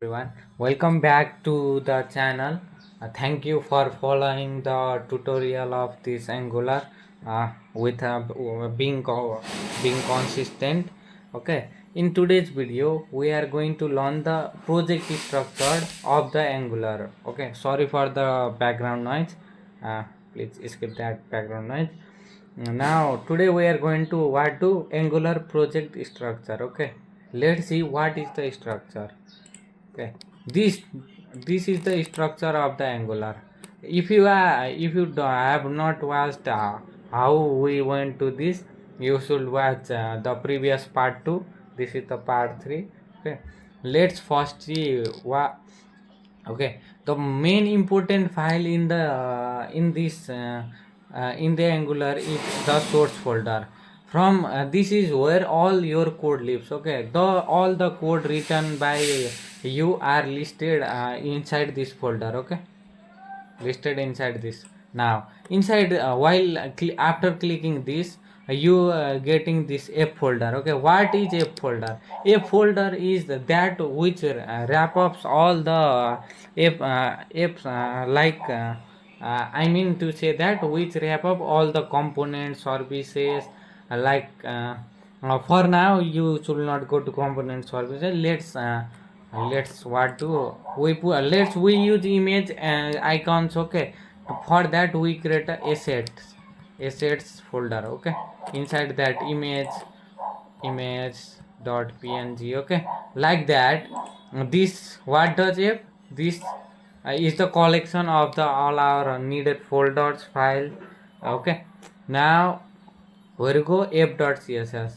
Everyone, welcome back to the channel. Thank you for following the tutorial of this Angular with being consistent. Okay, in today's video we are going to learn the project structure of the Angular. Okay, sorry for the background noise. uh, please skip that background noise. Now today we are going to what do Angular project structure. Okay, let's see what is the structure. Okay, this this is the structure of the Angular. If you have not watched how we went to this, you should watch the previous part 2. This is the part 3. Okay, let's first see what. Okay, the main important file in the in the Angular is the source folder. From this is where all your code lives. Okay, the all the code written by you are listed inside this folder. Okay, listed inside this. Now inside while after clicking this, you getting this F folder. Okay, what is F folder? F folder is that which wrap ups all the F I mean to say that which wrap up all the components services for now you should not go to component services. Let's what do we put, let's we use image icons. Okay, for that we create a assets folder. Okay, inside that image.png. Okay, like that. This what does it? This is the collection of the all our needed folders file. Okay, now where go app.css.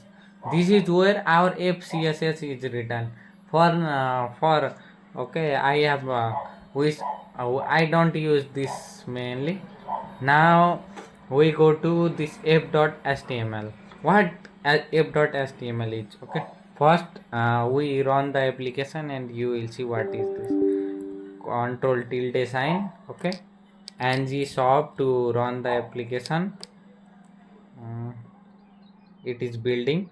This is where our app css is written for okay. I have which I don't use this mainly. Now we go to this app.html. What app.html is? Okay, first we run the application and you will see what is this. Control tilde sign. Okay, ng shop to run the application. It is building.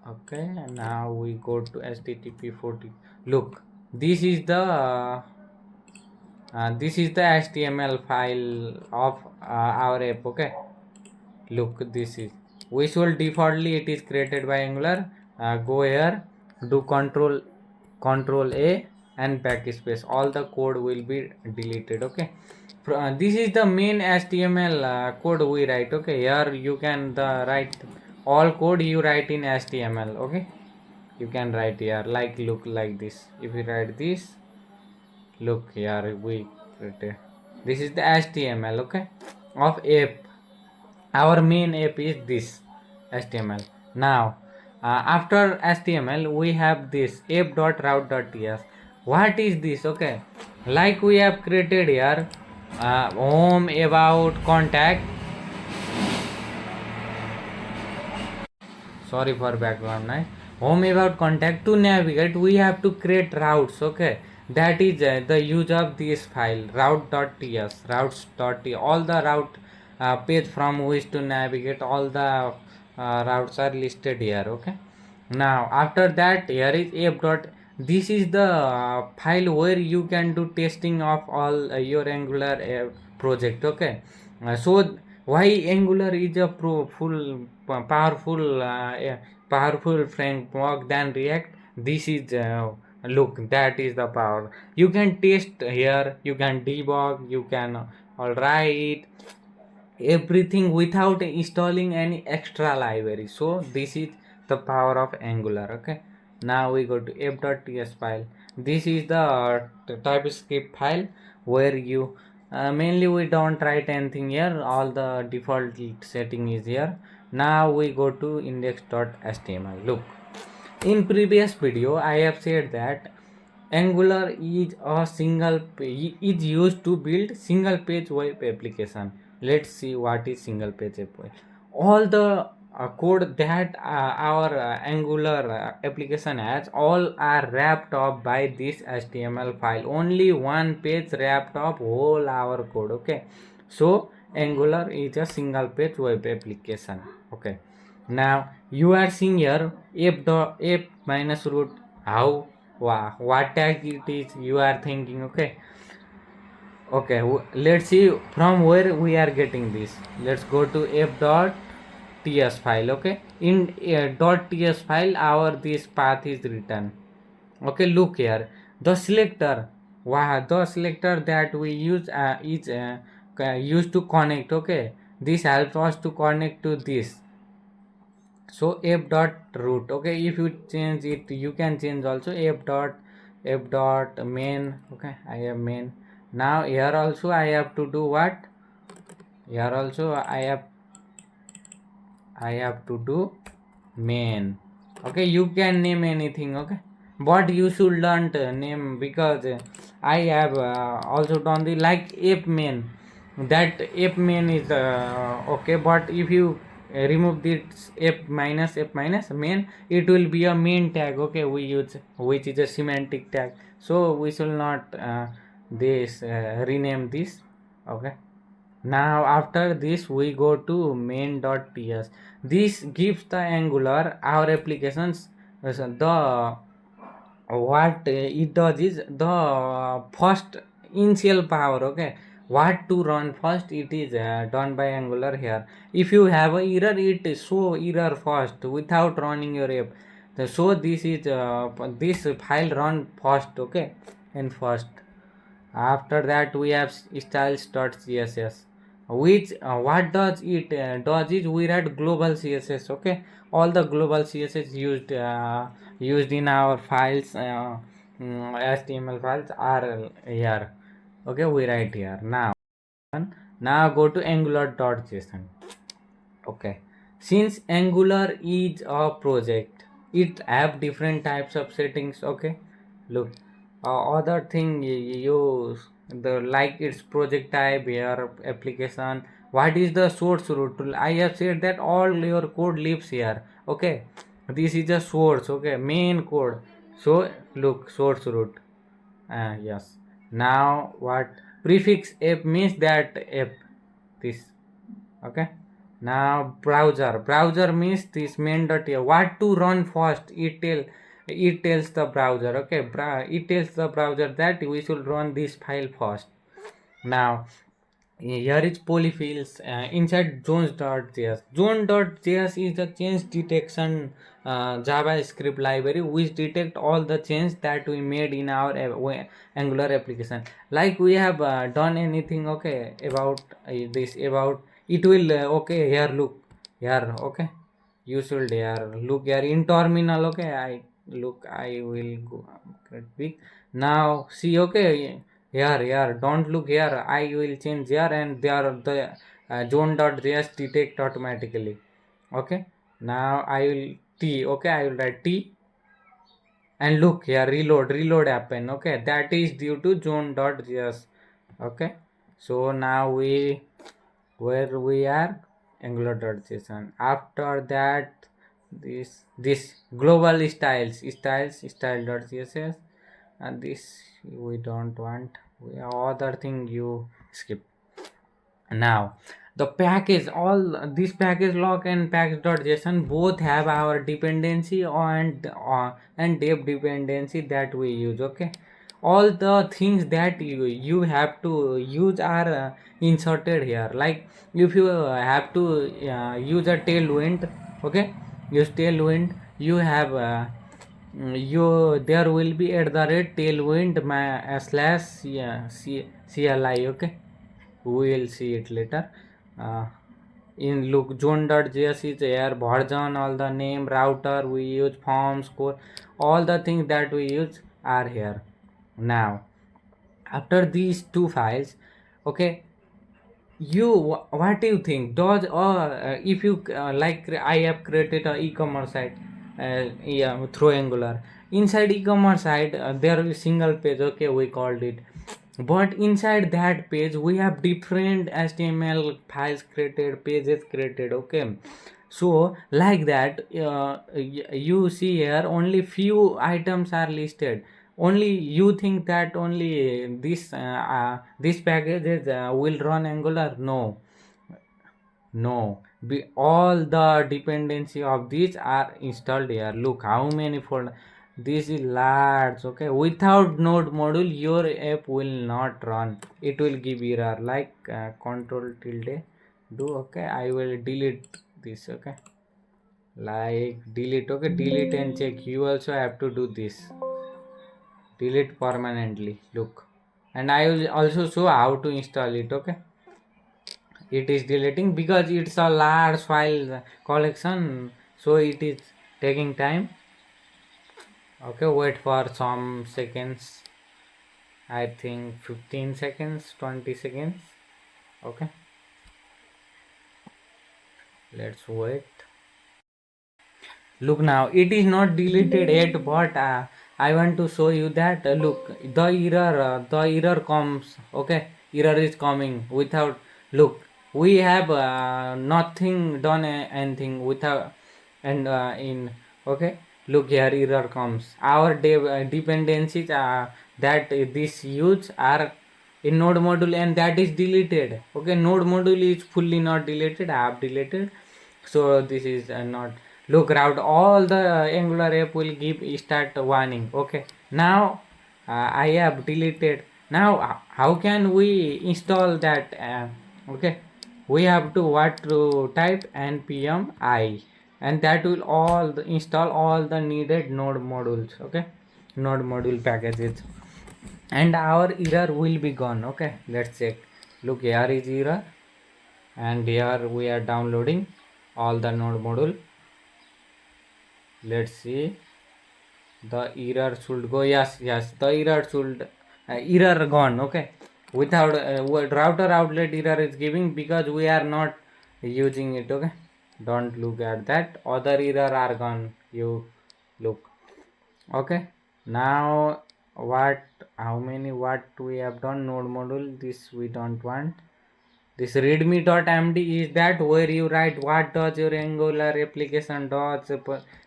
Okay, now we go to http 40. Look, this is the html file of our app. Okay, look, this is visual defaultly it is created by Angular. Go here, do control a and backspace, all the code will be deleted. Okay, this is the main html code we write. Okay, here you can write all code you write in html. Okay, you can write here like look like this. If you write this, look here we write, this is the html. Okay, of app. Our main app is this html. Now after html we have this app.route.ts. what is this? Okay, like we have created here home, about, contact. Sorry for background noise. Home, about, contact. To navigate we have to create routes. Okay, that is the use of this file route.ts, routes.ts. All the route page from which to navigate, all the routes are listed here. Okay, now after that here is app. This is the file where you can do testing of all your Angular project. Okay, so why Angular is a powerful framework than React? This is look, that is the power. You can test here, you can debug, you can all write everything without installing any extra library. So this is the power of Angular. Okay, now we go to app.ts file. This is the TypeScript file where you mainly we don't write anything here, all the default setting is here. Now we go to index.html. Look, in previous video I have said that Angular is is used to build single page web application. Let's see what is single page web. All the code that our Angular application has, all are wrapped up by this HTML file. Only one page wrapped up whole our code. Okay, so Angular is a single page web application. Okay, now you are seeing here app minus root. How Wow, what tag it is you are thinking? Okay, okay. Let's see from where we are getting this. Let's go to f dot ts file. Okay, in dot ts file, our this path is written. Okay, look here, the selector. Wow, the selector that we use is used to connect. Okay, this helps us to connect to this. So f dot root. Okay, if you change it, you can change also f dot main. Okay, I have main. Now here also I have to do what? Here also I have to do main. Okay, you can name anything. Okay, but you should learn to name, because I have also done the like app main. That app main is okay, but if you remove this f minus main, it will be a main tag. Okay, we use, which is a semantic tag, so we should not this rename this. Okay, now after this we go to main.ts. This gives the Angular our applications the what it does is the first initial power. Okay, what to run first, it is done by Angular here. If you have a error, it show error first without running your app. So this is this file run first. Okay, and first, after that we have styles.css, which what does it does is we write global css. Okay, all the global css used in our files, html files are here. Okay, we write here. Now go to angular.json. Okay, since Angular is a project, it have different types of settings. Okay, look, other thing you the like its project type here, application. What is the source root? I have said that all your code lives here. Okay, this is the source. Okay, main code. So look, source root. Yes. Now what prefix app means, that app this. Okay, now browser means this main.h. What to run first, it tells the browser. Okay, it tells the browser that we should run this file first. Now here is polyfills inside zones.js. Zone.js is the change detection JavaScript library, which detect all the changes that we made in our Angular application. Like we have done anything. Okay, about this, about it will okay, here look here. Okay, you should here look here in terminal. Okay, I will go big. Now see. Okay, here don't look here, I will change here, and there the zone.js detect automatically. Okay, now I will t. Okay, I will write t, and look here, reload happen. Okay, that is due to zone.js. Okay, so now where we are, angular.json. After that, this global style.css, and this we don't want. We other thing you skip. Now the package, all this package log and package.json both have our dependency and dev dependency that we use. Okay, all the things that you have to use are inserted here. Like if you have to use a tailwind. Okay, use tailwind, you have you there will be at the rate tailwind slash cli. Okay, we will see it later. uh, in look, zone.js is here, version, all the name, router we use, forms, core, all the things that we use are here. Now after these two files, okay, you what do you think, does if you like I have created a e-commerce site yeah, through Angular. Inside e-commerce site there is single page. Okay, we called it, but inside that page we have different HTML files created, pages created. Okay, so like that you see here only few items are listed. Only you think that only this package is, will run Angular. No, all the dependency of these are installed here. Look how many fold. This is large. Okay, without node module your app will not run, it will give error like control tilde do. Okay, I will delete this. Okay, like delete. Okay, delete and check. You also have to do this, delete permanently. Look, and I will also show how to install it. Okay, it is deleting because it's a large file collection, so it is taking time. Okay, wait for some seconds. I think 15 seconds, 20 seconds. Okay, let's wait. Look, now it is not deleted yet, but I want to show you that look, the error comes. Okay, error is coming without. Look, we have nothing done anything without. And in. Okay, look here, error comes. Our dependencies that this use are in node module, and that is deleted. Okay, node module is fully not deleted, I have deleted. So this is not. Look, route all the Angular app will give start warning. Okay, now I have deleted. Now how can we install that? Okay, we have to what to type npm I, and that will install all the needed node modules. Okay, node module packages, and our error will be gone. Okay, let's check. Look, here is error, and here we are downloading all the node module. Let's see, the error should go. Yes, the error should error gone. Okay, without what router outlet error is giving because we are not using it. Okay, don't look at that, other error are gone. You look. Okay, now what, how many, what we have done node module, this we don't want. This readme.md is that where you write what does your Angular application does,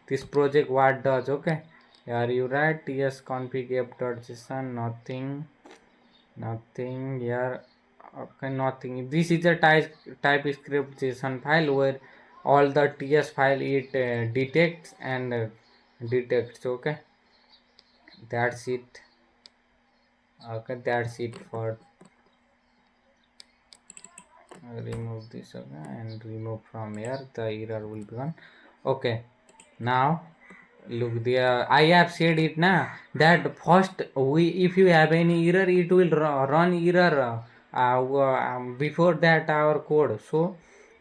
this project what does. Okay, here you write yes config app.json, nothing here. Okay, nothing. This is a typescript JSON file where all the ts file it detects and detects. Okay, that's it. Okay, that's it for remove this. Okay, and remove from here, the error will be gone. Okay, now look there, I have said it now that first we, if you have any error, it will run error before that our code. So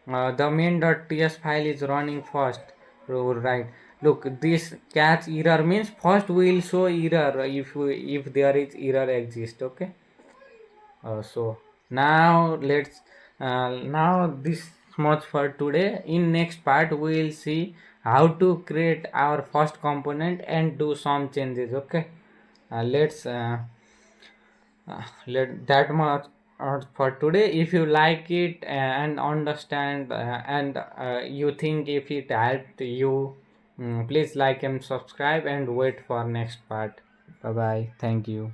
the main.ts file is running first. Right, look, this catch error means first we will show error if there is error exist. Okay, so now let's now this much for today. In next part we will see how to create our first component and do some changes. Okay, let's let that much for today. If you like it and understand and you think if it helped you, please like and subscribe and wait for next part. Bye bye, thank you.